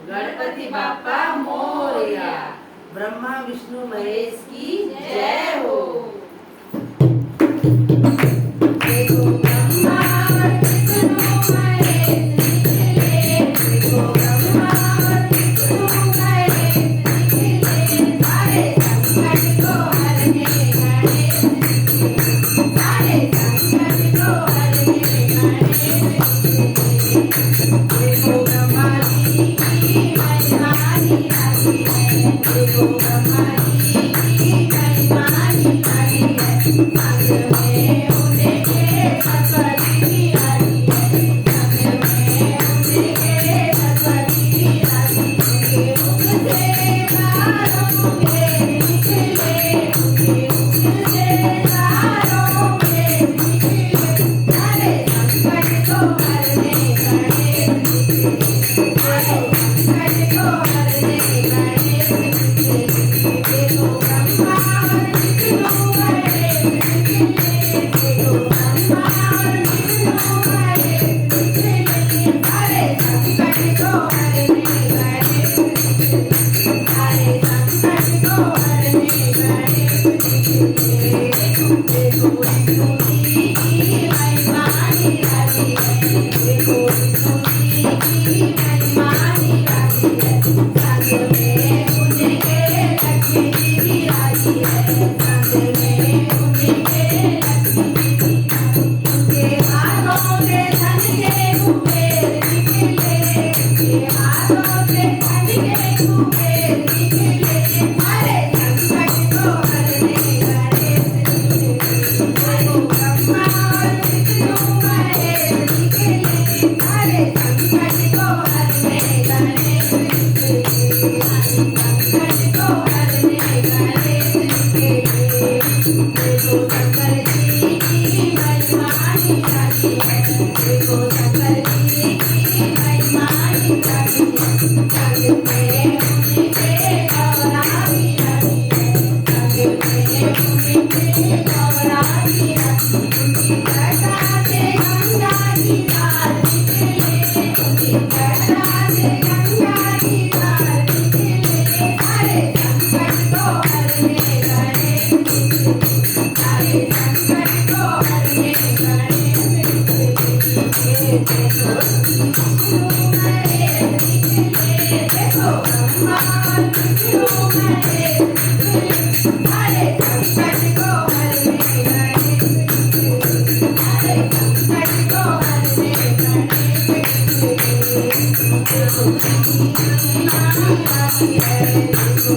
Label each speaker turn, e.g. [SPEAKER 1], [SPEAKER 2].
[SPEAKER 1] गणपती बाप्पा मोरया।
[SPEAKER 2] ब्रह्मा विष्णु महेश की जय हो।
[SPEAKER 1] देखो ब्रह्मा विष्णु महेश निकले, देखो ब्रह्मा विष्णु महेश निकले, सारे संकट को हरने गणेश निकले, सारे संकट को हरने गणेश निकले। देखो ब्रह्मा जी की महिमा निराली है, देखो ब्रह्मा जी की महिमा निराली है, संग में उनके सरस्वती विराजी है, संग में उनके सरस्वती विराजी है। मुख से तारों में निकले, उनके मुख से तारों में निकले, सारे संकट को हरने गणेश निकले, सारे संकट को हरने गणेश निकले। देखो ब्रह्मा विष्णु महेश निकले, देखो ब्रह्मा विष्णु महेश निकले, सारे संकट को हरने गणेश निकले, सारे संकट को हरने गणेश निकले। देखो विष्णु जी की महिमा निराली है, देखो विष्णु जी की महिमा निराली है, संग में उनके लक्ष्मी जी विराजी है, संग में उनके लक्ष्मी जी विराजी। उनके हाथों से धन के कुबेर निकले, उनके हाथों से धन के कुबेर निकले, सारे संकट को हरने गणेश निकले। देखो ब्रह्मा विष्णु महेश निकले, सारे संकट को हरने गणेश निकले, सारे संकट को हरने गणेश निकले। देखो शंकर जी की महिमा निराली है, देखो शंकर जी की महिमा निराली है, संग में उनके गौरा विराजी है, संग में उनके गौरा विराजी। उनकी जटा से गंगा की धार निकले, उनकी जटा से गंगा की धार निकले, सारे संकट को हरने गणेश निकले, सारे संकट को हरने गणेश निकले। देखो विष्णु महेश निकले, देखो ब्रह्मा विष्णु महेश निकले, सारे संकट को हरने गणेश निकले, सारे संकट को हरने गणेश निकले। देखो जी की महिमा निराली है, देखो